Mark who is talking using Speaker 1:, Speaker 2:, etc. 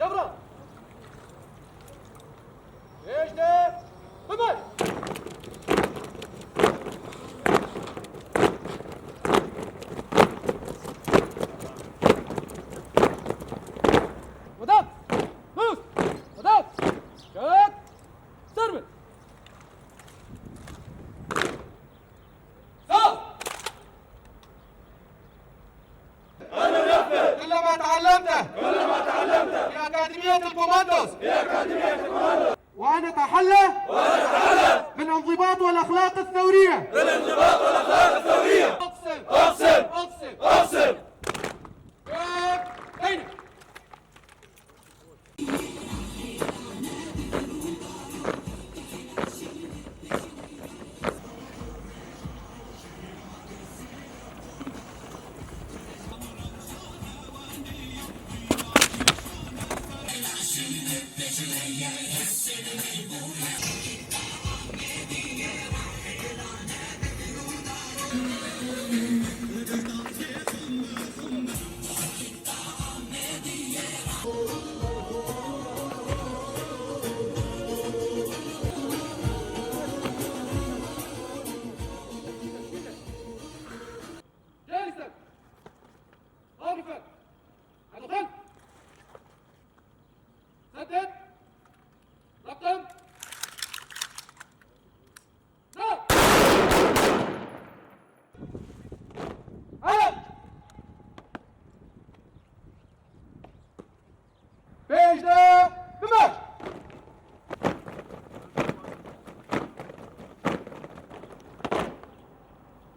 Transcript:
Speaker 1: جبرة. ايش ده؟ بمر. وداب. موس. وداب. شات. سربت. كل ما تعلمته في أكاديمية الكوماندوز وأن أتحلى بالانضباط والأخلاق الثورية أقسم بينك. جالسا واقفا